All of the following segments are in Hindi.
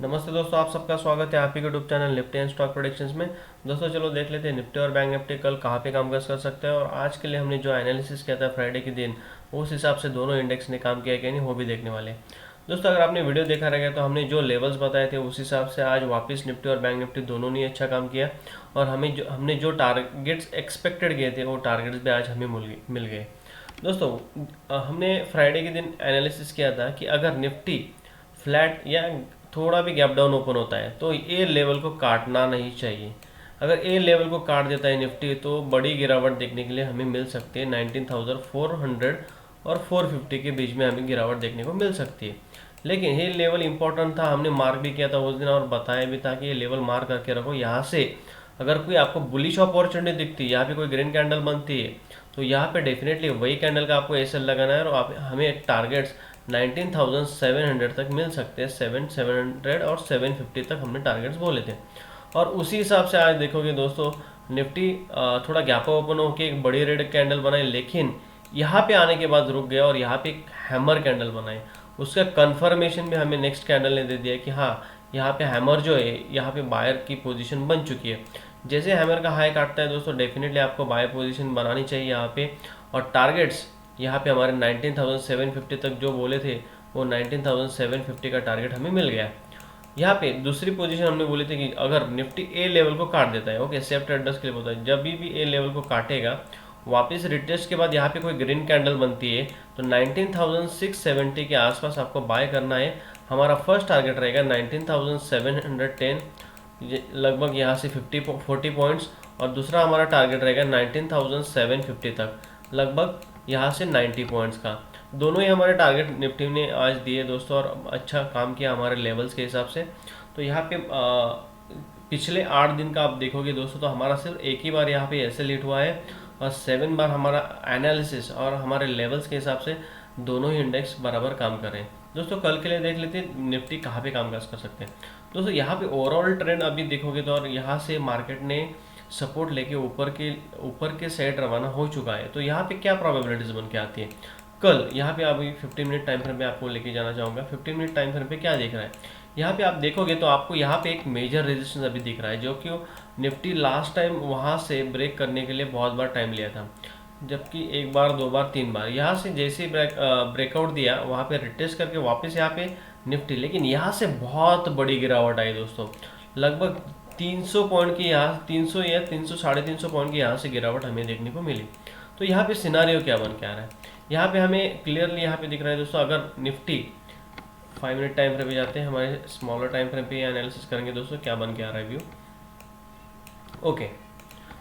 नमस्ते दोस्तों, आप सबका स्वागत है आप ही के YouTube channel Nifty and stock predictions में। दोस्तों चलो देख लेते हैं निफ्टी और बैंक निफ्टी कल कहाँ पे काम कर सकते हैं, और आज के लिए हमने जो एनालिसिस किया था फ्राइडे के दिन उस हिसाब से दोनों इंडेक्स ने काम किया कि नहीं वो भी देखने वाले हैं। दोस्तों अगर आपने वीडियो देखा रहेगा तो हमने जो लेवल्स बताए थे उस हिसाब से आज वापस निफ्टी और बैंक निफ्टी दोनों ने अच्छा काम किया, और हमने जो टारगेट्स एक्सपेक्टेड किए थे वो टारगेट्स भी आज हमें मिल गए। दोस्तों हमने फ्राइडे के दिन एनालिसिस किया था कि अगर निफ्टी फ्लैट या थोड़ा भी गैप डाउन ओपन होता है तो ए लेवल को काटना नहीं चाहिए। अगर ए लेवल को काट देता है निफ्टी तो बड़ी गिरावट देखने के लिए हमें मिल सकती है 19,400 और 450 के बीच में हमें गिरावट देखने को मिल सकती है। लेकिन ये लेवल इंपॉर्टेंट था, हमने मार्क भी किया था उस दिन और बताया भी था कि ये लेवल मार्क करके रखो। यहाँ से अगर कोई आपको बुलिश अपॉर्चुनिटी दिखती है, यहाँ पे कोई ग्रीन कैंडल बनती है तो यहाँ पे डेफिनेटली वही कैंडल का आपको एसएल लगाना है, और आप हमें टारगेट्स 19,700 तक मिल सकते हैं। 700 और 750 तक हमने टारगेट्स बोले थे, और उसी हिसाब से आज देखोगे दोस्तों निफ्टी थोड़ा गैप ओपन होकर एक बड़ी रेड कैंडल बनाई, लेकिन यहाँ पे आने के बाद रुक गया और यहाँ पे एक हैमर कैंडल बनाई। उसका कंफर्मेशन भी हमें नेक्स्ट कैंडल ने दे दिया कि हाँ यहाँ पे हैमर जो है यहाँ पे बायर की पोजीशन बन चुकी है। जैसे हैमर का हाई काटता है दोस्तों डेफिनेटली आपको बाय पोजीशन बनानी चाहिए यहाँ पे, और टारगेट्स यहाँ पे हमारे 19,750 तक जो बोले थे वो 19,750 का टारगेट हमें मिल गया। यहाँ पे दूसरी पोजीशन हमने बोली थी कि अगर निफ्टी ए लेवल को काट देता है, ओके सेफ्ट एड्रेस के लिए बोलता है, जब भी ए लेवल को काटेगा वापस रिटेस्ट के बाद यहाँ पे कोई ग्रीन कैंडल बनती है तो 19,670 के आसपास आपको बाय करना है। हमारा फर्स्ट टारगेट रहेगा 19,710, लगभग यहाँ से 40 पॉइंट्स, और दूसरा हमारा टारगेट रहेगा 19,750 तक, लगभग यहाँ से 90 पॉइंट्स का। दोनों ही हमारे टारगेट निफ्टी ने आज दिए दोस्तों, और अच्छा काम किया हमारे लेवल्स के हिसाब से। तो यहाँ पे पिछले 8 दिन का आप देखोगे दोस्तों तो हमारा सिर्फ एक ही बार यहाँ पे एसएल हिट हुआ है, और 7 बार हमारा एनालिसिस और हमारे लेवल्स के हिसाब से दोनों ही इंडेक्स बराबर काम कर रहे हैं। दोस्तों कल के लिए देख लेते हैं निफ्टी कहाँ पे काम कर सकते हैं। दोस्तों यहाँ पे ओवरऑल ट्रेंड अभी देखोगे तो, और यहाँ से मार्केट ने सपोर्ट लेके ऊपर के साइड रवाना हो चुका है। तो यहाँ पे क्या प्रोबेबिलिटीज बन के आती है कल, यहाँ पे अभी 15 मिनट टाइम फ्रेम पे आपको लेके जाना चाहूँगा। 15 मिनट टाइम फ्रेम पे क्या दिख रहा है, यहाँ पे आप देखोगे तो आपको यहाँ पे एक मेजर रेजिस्टेंस अभी दिख रहा है, जो कि निफ्टी लास्ट टाइम वहाँ से ब्रेक करने के लिए बहुत बार टाइम लिया था, जबकि एक बार, दो बार, 3 बार यहाँ से जैसे ही ब्रेकआउट दिया वहाँ पे रिटेस्ट करके वापस यहाँ पे निफ्टी, लेकिन यहाँ से बहुत बड़ी गिरावट आई दोस्तों। लगभग 300 पॉइंट की, यहाँ 300 या 300 350 पॉइंट की यहाँ से गिरावट हमें देखने को मिली। तो यहाँ पे सिनारियो क्या बन के आ रहा है, यहाँ पे हमें क्लियरली यहाँ पे दिख रहा है दोस्तों। अगर निफ्टी 5 मिनट टाइम फ्रेम पे जाते हैं, हमारे स्मॉलर टाइम फ्रेम पे एनालिसिस करेंगे दोस्तों क्या बन के आ रहा है व्यू। ओके,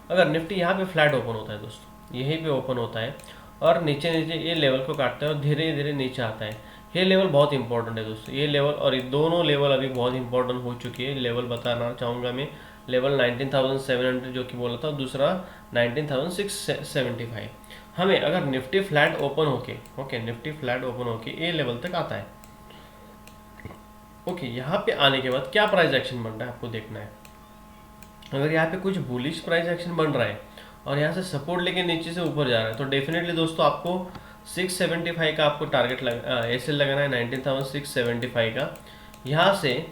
अगर निफ्टी यहाँ पे फ्लैट ओपन होता है दोस्तों, यहीं पे ओपन होता है और नीचे नीचे ये लेवल को काटता है और धीरे धीरे नीचे आता है। ये लेवल बहुत इंपॉर्टेंट है दोस्तों, ये लेवल और ये दोनों लेवल अभी बहुत इंपॉर्टेंट हो चुकी है। लेवल बताना चाहूँगा मैं, लेवल 19,700 जो कि बोला था, दूसरा 19,675। हमें अगर निफ्टी फ्लैट ओपन होके, ओके निफ्टी फ्लैट ओपन होके ये लेवल तक आता है, ओके यहाँ पे आने के बाद क्या प्राइस एक्शन बन रहा है आपको देखना है। अगर यहाँ पे कुछ बुलिश प्राइस एक्शन बन रहा है और यहाँ से सपोर्ट लेके नीचे से ऊपर जा रहा है तो डेफिनेटली दोस्तों आपको 675 का आपको टारगेट एसएल लगाना है, 19,675 का। यहाँ से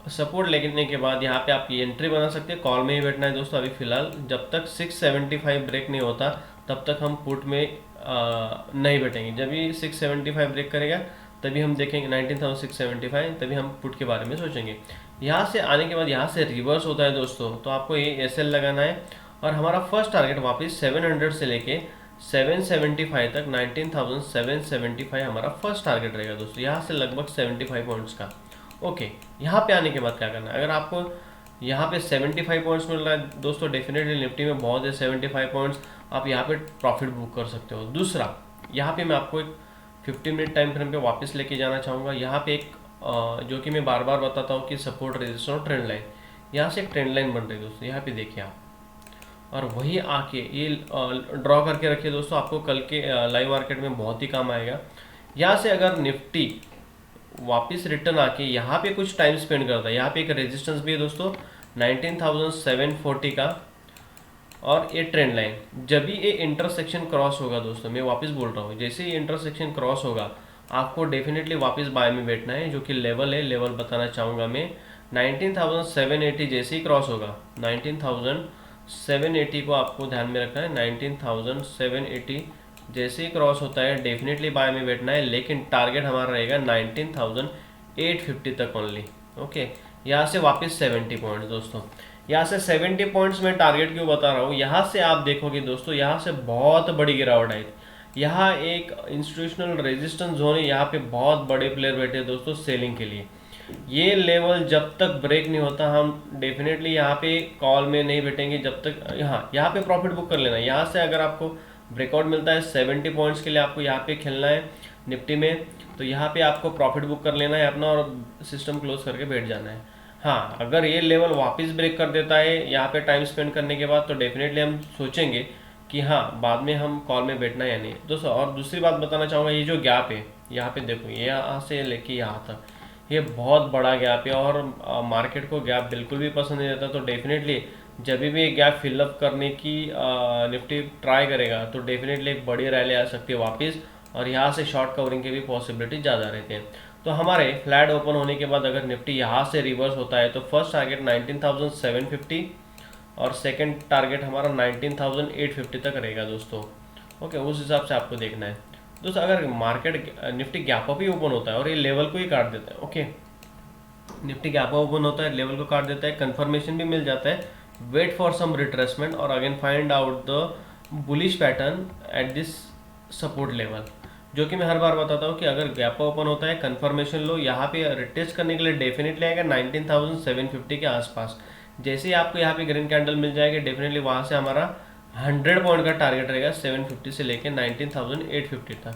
सपोर्ट लेने के बाद यहाँ पे आप ये एंट्री बना सकते हैं, कॉल में ही बैठना है दोस्तों। अभी फिलहाल जब तक 675 ब्रेक नहीं होता तब तक हम पुट में नहीं बैठेंगे। जब ये 675 ब्रेक करेगा तभी हम देखेंगे 19,675, तभी हम पुट के बारे में सोचेंगे। यहाँ से आने के बाद यहाँ से रिवर्स होता है दोस्तों, तो आपको ये एसएल लगाना है, और हमारा फर्स्ट टारगेट वापस 700 से लेके 775 तक 19,775 हमारा फर्स्ट टारगेट रहेगा दोस्तों, यहाँ से लगभग 75 पॉइंट्स का। ओके, यहाँ पे आने के बाद क्या करना है, अगर आपको यहाँ पे 75 पॉइंट्स मिल रहा है दोस्तों, डेफिनेटली निफ्टी में बहुत है 75 पॉइंट्स, आप यहाँ पे प्रॉफिट बुक कर सकते हो। दूसरा, यहाँ पे मैं आपको एक 15 मिनट टाइम फ्रेम पे वापस लेके जाना चाहूँगा। यहाँ पे एक जो कि मैं बार बार बताता हूँ कि सपोर्ट, रेजिस्टेंस और ट्रेंड लाइन, यहाँ से एक ट्रेंड लाइन बन रही है दोस्तों, यहाँ पे देखिए आप, और वही आके ये ड्रॉ करके रखिए दोस्तों, आपको कल के लाइव मार्केट में बहुत ही काम आएगा। यहाँ से अगर निफ्टी वापस रिटर्न आके यहाँ पे कुछ टाइम स्पेंड करता है, यहाँ पे एक रेजिस्टेंस भी है दोस्तों 19,740 का, और ये ट्रेंड लाइन, जब भी ये इंटरसेक्शन क्रॉस होगा दोस्तों, मैं वापस बोल रहा हूँ, जैसे ही इंटरसेक्शन क्रॉस होगा आपको डेफिनेटली वापस बाय में बैठना है। जो कि लेवल है, लेवल बताना चाहूँगा मैं, 19,780 जैसे ही क्रॉस होगा, 19,780 को आपको ध्यान में रखना है। 19,780 जैसे ही क्रॉस होता है डेफिनेटली बाय में बैठना है, लेकिन टारगेट हमारा रहेगा 19,850 तक ओनली। ओके, यहाँ से वापस 70 पॉइंट्स दोस्तों, यहाँ से 70 पॉइंट्स में टारगेट क्यों बता रहा हूँ, यहाँ से आप देखोगे दोस्तों, यहाँ से बहुत बड़ी गिरावट आई। यहाँ एक इंस्टीट्यूशनल रेजिस्टेंस जोन है, यहाँ पे बहुत बड़े प्लेयर बैठे हैं दोस्तों सेलिंग के लिए। ये लेवल जब तक ब्रेक नहीं होता हम डेफिनेटली यहाँ पे कॉल में नहीं बैठेंगे। जब तक यहाँ पे प्रॉफिट बुक कर लेना। यहाँ से अगर आपको ब्रेकआउट मिलता है 70 पॉइंट्स के लिए, आपको यहाँ पे खेलना है निफ्टी में, तो यहाँ पे आपको प्रॉफिट बुक कर लेना है अपना और सिस्टम क्लोज करके बैठ जाना है। हाँ, अगर ये लेवल वापस ब्रेक कर देता है यहाँ पे टाइम स्पेंड करने के बाद, तो डेफिनेटली हम सोचेंगे कि हाँ बाद में हम कॉल में बैठना है या नहीं दोस्तों। और दूसरी बात बताना चाहूँगा, ये जो गैप है यहाँ पे देखो, ये यहाँ से लेके यहाँ तक ये बहुत बड़ा गैप है, और मार्केट को गैप बिल्कुल भी पसंद नहीं आता। तो डेफिनेटली जब भी ये गैप फिलअप करने की निफ्टी ट्राई करेगा, तो डेफिनेटली एक बड़ी रैली आ सकती है वापस, और यहाँ से शॉर्ट कवरिंग की भी पॉसिबिलिटी ज़्यादा रहती है। तो हमारे फ्लैट ओपन होने के बाद अगर निफ्टी यहाँ से रिवर्स होता है, तो फर्स्ट टारगेट 19,750 और सेकंड टारगेट हमारा 19,850 तक रहेगा दोस्तों। ओके, उस हिसाब से आपको देखना है दोस्तों। अगर मार्केट निफ्टी गैप अप ही ओपन होता है और ये लेवल को ही काट देता है, okay, Nifty gap up open होता है, लेवल को काट देता है, कंफर्मेशन भी मिल जाता है, वेट फॉर सम रिट्रेसमेंट और again find out the bullish pattern at this support level. जो कि मैं हर बार बताता हूँ कि अगर गैप ओपन होता है, कंफर्मेशन लो, यहाँ पे रिटेस्ट करने के लिए डेफिनेटली आएगा 19,750 के आसपास। जैसे ही आपको यहाँ पे ग्रीन कैंडल मिल जाएगी, डेफिनेटली वहाँ से हमारा 100 पॉइंट का टारगेट रहेगा 750 से लेकर 19,850 तक।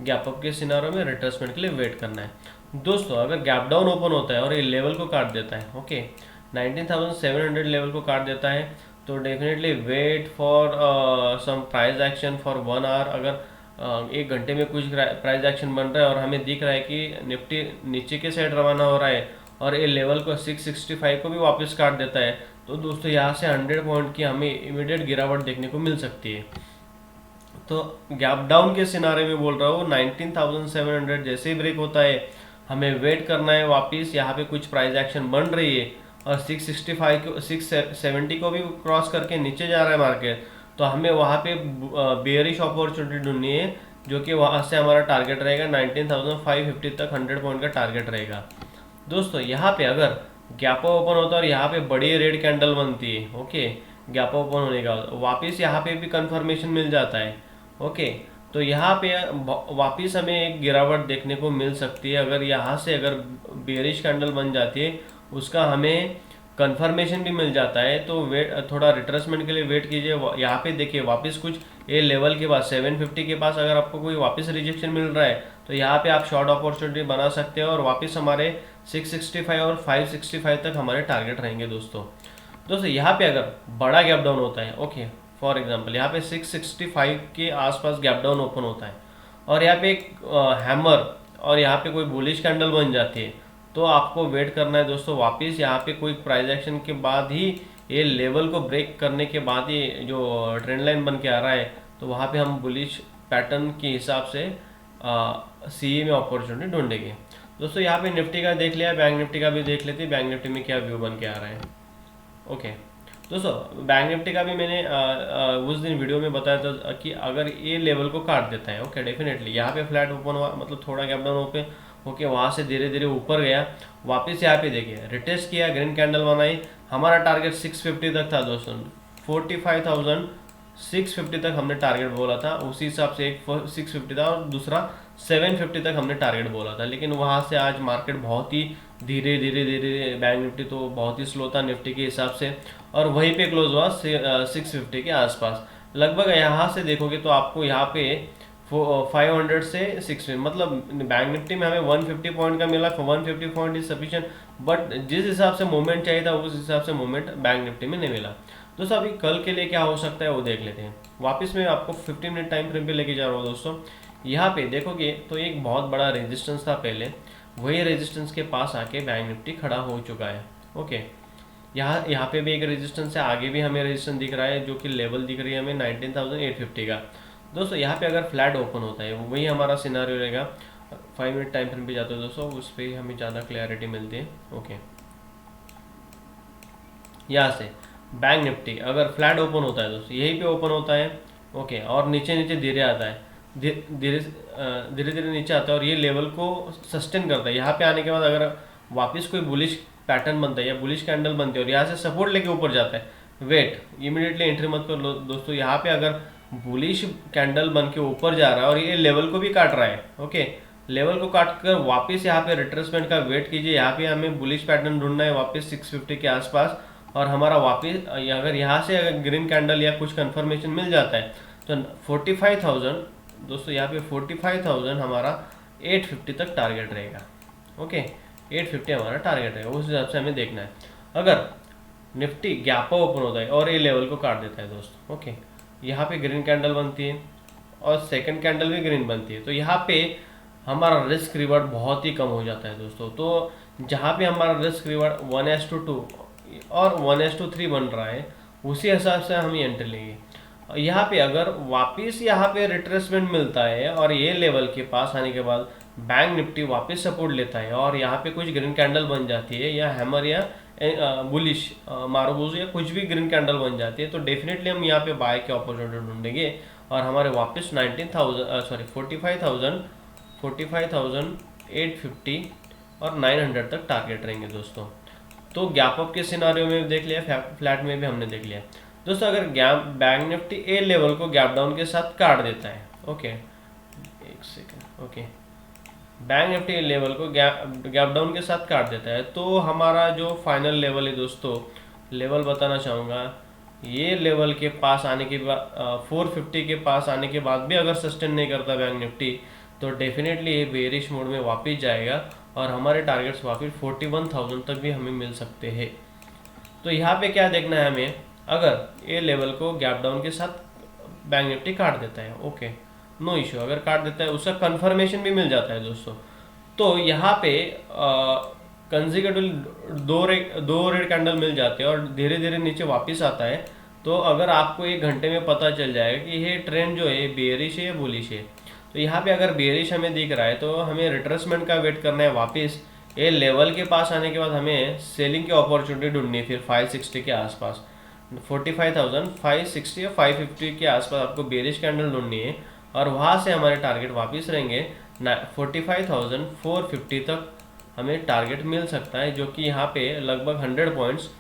गैप अप के सिनारों में रिट्रेसमेंट के लिए वेट करना है दोस्तों। अगर गैप डाउन ओपन होता है और ये लेवल को काट देता है, ओके, 19,700 लेवल को काट देता है, तो definitely wait for some price action for 1 hour. अगर एक घंटे में कुछ प्राइस एक्शन बन रहा है और हमें दिख रहा है कि निफ्टी नीचे के साइड रवाना हो रहा है और ये लेवल को 665 को भी वापस काट देता है, तो दोस्तों यहाँ से 100 पॉइंट की हमें इमीडिएट गिरावट देखने को मिल सकती है। तो गैप डाउन के सिनारे में बोल रहा हूँ, 19,700 जैसे ही ब्रेक होता है हमें वेट करना है वापस। यहाँ पे कुछ प्राइस एक्शन बन रही है और 665 को 670 को भी क्रॉस करके नीचे जा रहा है मार्केट, तो हमें वहाँ पे बेयरिश अपॉर्चुनिटी ढूंढनी है, जो कि वहाँ से हमारा टारगेट रहेगा 19,550 तक 100 पॉइंट का टारगेट रहेगा दोस्तों। यहाँ पे अगर गैप ओपन होता है और यहाँ पे बड़ी रेड कैंडल बनती है, ओके, गैप ओपन होने का वापस यहाँ पे भी कंफर्मेशन मिल जाता है, ओके, तो यहाँ पे वापस हमें एक गिरावट देखने को मिल सकती है। अगर यहाँ से अगर बेरिश कैंडल बन जाती है, उसका हमें कंफर्मेशन भी मिल जाता है, तो वेट थोड़ा रिट्रेसमेंट के लिए वेट कीजिए। यहाँ पे देखिए वापस कुछ ये लेवल के बाद 750 के पास अगर आपको कोई वापस रिजेक्शन मिल रहा है, तो यहाँ पे आप शॉर्ट अपॉर्चुनिटी बना सकते हो और वापस हमारे 665 और 565 तक हमारे टारगेट रहेंगे दोस्तों। यहाँ पे अगर बड़ा गैप डाउन होता है, ओके, फॉर एग्जांपल यहाँ पे 665 के आसपास गैप डाउन ओपन होता है और यहाँ पे एक हैमर और यहाँ पे कोई बुलिश कैंडल बन जाती है, तो आपको वेट करना है दोस्तों। वापस यहाँ पे कोई प्राइस एक्शन के बाद ही, ये लेवल को ब्रेक करने के बाद ही जो ट्रेंड लाइन बन के आ रहा है, तो वहाँ पे हम बुलिश पैटर्न के हिसाब से सीए में अपॉर्चुनिटी ढूंढेंगे दोस्तों। यहाँ पे निफ्टी का देख लिया, बैंक निफ्टी का भी देख लेते हैं, बैंक निफ्टी में क्या व्यू बन के आ रहा है। ओके दोस्तों, बैंक निफ्टी का भी मैंने उस दिन वीडियो में बताया था कि अगर ये लेवल को काट देता है, ओके, डेफिनेटली यहाँ पे फ्लैट ओपन हुआ, मतलब थोड़ा गैप डाउन ओपन ओके, वहाँ से धीरे धीरे ऊपर गया, वापस यहाँ पे देखिए रिटेस्ट किया, ग्रीन कैंडल बनाई, हमारा टारगेट 650 तक था दोस्तों। 45,650 तक हमने टारगेट बोला था, उसी हिसाब से एक 650 था और दूसरा 750 तक हमने टारगेट बोला था। लेकिन वहाँ से आज मार्केट बहुत ही धीरे धीरे बैंक निफ्टी तो बहुत ही स्लो था निफ्टी के हिसाब से, और वहीं पे क्लोज हुआ 650 के आसपास। लगभग यहाँ से देखोगे तो आपको यहाँ पे 500 से 650, मतलब बैंक निफ्टी में हमें 150 पॉइंट का मिला, 150 पॉइंट इज सफिशिएंट, बट जिस हिसाब से मूवमेंट चाहिए था उस हिसाब से मूवमेंट बैंक निफ्टी में नहीं मिला दोस्तों। अभी कल के लिए क्या हो सकता है वो देख लेते हैं। वापस मैं आपको 15 मिनट टाइम फ्रेम पे लेके जा रहा हूँ दोस्तों। यहाँ पे देखोगे तो एक बहुत बड़ा रेजिस्टेंस था पहले, वही रेजिस्टेंस के पास आके बैंक निफ्टी खड़ा हो चुका है, ओके। यहाँ पे भी एक रेजिस्टेंस है, आगे भी हमें रेजिस्टेंस दिख रहा है, जो कि लेवल दिख रही है हमें 19,850 का दोस्तों। यहाँ पे अगर फ्लैट ओपन होता है, वही हमारा सिनारियो रहेगा। 5 मिनट टाइम फ्रेम पे जाते हो दोस्तों, उस पर हमें ज़्यादा क्लैरिटी मिलती है। ओके, यहाँ से बैंक निफ्टी अगर फ्लैट ओपन होता है दोस्तों, यहीं पे ओपन होता है, ओके, और नीचे नीचे धीरे आता है, धीरे धीरे धीरे नीचे आता है और ये लेवल को सस्टेन करता है। यहाँ पे आने के बाद अगर वापस कोई बुलिश पैटर्न बनता है या बुलिश कैंडल बनती है और यहाँ से सपोर्ट लेके ऊपर जाता है, वेट, इमीडिएटली एंट्री मत कर लो दोस्तों। यहाँ पे अगर बुलिश कैंडल बन के ऊपर जा रहा है और ये लेवल को भी काट रहा है, ओके, लेवल को काट कर वापस यहाँ पे रिट्रेसमेंट का वेट कीजिए। यहाँ पे हमें बुलिश पैटर्न ढूंढना है वापस 650 के आसपास, और हमारा वापस अगर यहाँ से अगर ग्रीन कैंडल या कुछ कंफर्मेशन मिल जाता है तो 45,000 दोस्तों, यहाँ पे 45,000 हमारा 850 तक टारगेट रहेगा। ओके, 850 हमारा टारगेट रहेगा, उस हिसाब से हमें देखना है। अगर निफ्टी गैप ओपन होता है और ये लेवल को काट देता है दोस्तों, ओके, यहाँ पे ग्रीन कैंडल बनती है और सेकंड कैंडल भी ग्रीन बनती है, तो यहाँ पे हमारा रिस्क रिवार्ड बहुत ही कम हो जाता है दोस्तों। तो जहाँ पे हमारा रिस्क रिवार्ड 1:2 और 1:3 बन रहा है, उसी हिसाब से हम एंट्री लेंगे। यहाँ पे अगर वापस यहाँ पे रिट्रेसमेंट मिलता है और ये लेवल के पास आने के बाद बैंक निफ्टी वापस सपोर्ट लेता है और यहाँ पे कुछ ग्रीन कैंडल बन जाती है या हैमर या बुलिश मारूबूज या कुछ भी ग्रीन कैंडल बन जाती है, तो डेफिनेटली हम यहाँ पे बाय के अपॉर्चुनिटी ढूंढेंगे और हमारे वापस 45,850 और 900 तक टारगेट रहेंगे दोस्तों। तो गैप अप के सिनारियो में देख लिया, फ्लैट में भी हमने देख लिया दोस्तों। अगर गैप बैंक निफ्टी ए लेवल को गैप डाउन के साथ काट देता है, ओके, एक second, okay, bank Nifty level को गैप डाउन के साथ काट देता है, तो हमारा जो फाइनल लेवल है दोस्तों, लेवल बताना चाहूँगा, ये लेवल के पास आने के बाद 450 के पास आने के बाद भी अगर सस्टेन नहीं करता बैंक निफ्टी, तो डेफिनेटली ये बेरिश मोड में वापस जाएगा और हमारे टारगेट्स वापस 41,000 तक भी हमें मिल सकते हैं। तो यहाँ पे क्या देखना है हमें, अगर ये लेवल को गैप डाउन के साथ बैंक निफ्टी काट देता है, ओके, नो इश्यू, अगर काट देता है उसका कंफर्मेशन भी मिल जाता है दोस्तों, तो यहाँ पे कंसेक्यूटिवली दो रेड कैंडल मिल जाते हैं और धीरे धीरे नीचे वापस आता है, तो अगर आपको 1 घंटे में पता चल जाएगा कि ये ट्रेंड जो है बेरिश है या बुलिश है, तो यहाँ पे अगर बेरिश हमें दिख रहा है तो हमें रिट्रेसमेंट का वेट करना है। वापस ये लेवल के पास आने के बाद हमें सेलिंग की अपॉर्चुनिटी ढूंढनी है फिर 560 के आसपास, 45,560 या 550 के आसपास आपको बेरिश कैंडल ढूंढनी है और वहाँ से हमारे टारगेट वापस रहेंगे 45,450 तक हमें टारगेट मिल सकता है, जो कि यहाँ पे लगभग 100 पॉइंट्स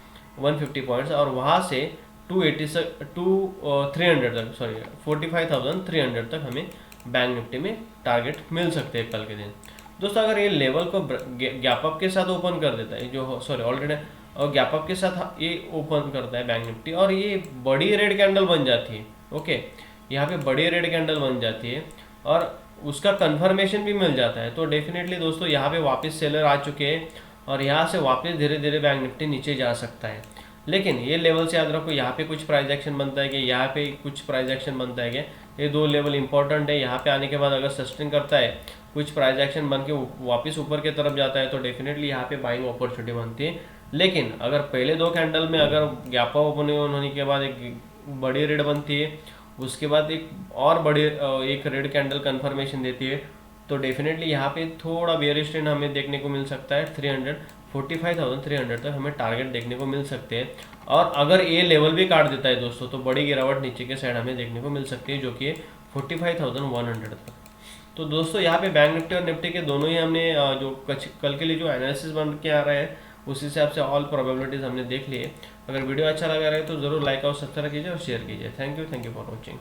150 पॉइंट्स, और वहाँ से 300 तक, सॉरी 45,300 तक हमें बैंक निफ्टी में टारगेट मिल सकते हैं कल के दिन दोस्तों। अगर ये लेवल को गैप अप के साथ ओपन कर देता है, जो सॉरी ऑलरेडी और गैप अप के साथ ये ओपन करता है बैंक निफ्टी और ये बड़ी रेड कैंडल बन जाती है, ओके, यहाँ पे बड़ी रेड कैंडल बन जाती है और उसका कंफर्मेशन भी मिल जाता है, तो डेफिनेटली दोस्तों यहाँ पे वापस सेलर आ चुके हैं और यहाँ से वापस धीरे धीरे बैंक निफ्टी नीचे जा सकता है। लेकिन ये लेवल से याद रखो, यहाँ पे कुछ प्राइस एक्शन बनता है कि यहाँ पे कुछ प्राइस एक्शन बनता है कि ये दो लेवल इंपॉर्टेंट है। यहाँ पे आने के बाद अगर सस्टेन करता है, कुछ प्राइस एक्शन बन के वापस ऊपर की तरफ जाता है, तो डेफिनेटली यहाँ पे बाइंग अपॉर्चुनिटी बनती है। लेकिन अगर पहले 2 कैंडल में अगर गैप ओपन होने के बाद एक बड़ी रेड बनती है, उसके बाद एक और बड़ी एक रेड कैंडल कंफर्मेशन देती है, तो डेफिनेटली यहाँ पे थोड़ा बेयरिश ट्रेंड हमें देखने को मिल सकता है। 45,300 तक हमें टारगेट देखने को मिल सकते हैं और अगर ये लेवल भी काट देता है दोस्तों, तो बड़ी गिरावट नीचे के साइड हमें देखने को मिल सकती है, जो कि 45,100 तक। तो दोस्तों यहाँ पे बैंक निफ्टी और निफ्टी के दोनों ही हमने जो कल के लिए जो एनालिसिस बन के आ रहा है, उस हिसाब से ऑल प्रोबेबिलिटीज हमने देख ली है। अगर वीडियो अच्छा लगा रहा है तो जरूर लाइक और सब्सक्राइब कीजिए और शेयर कीजिए। Thank you for watching.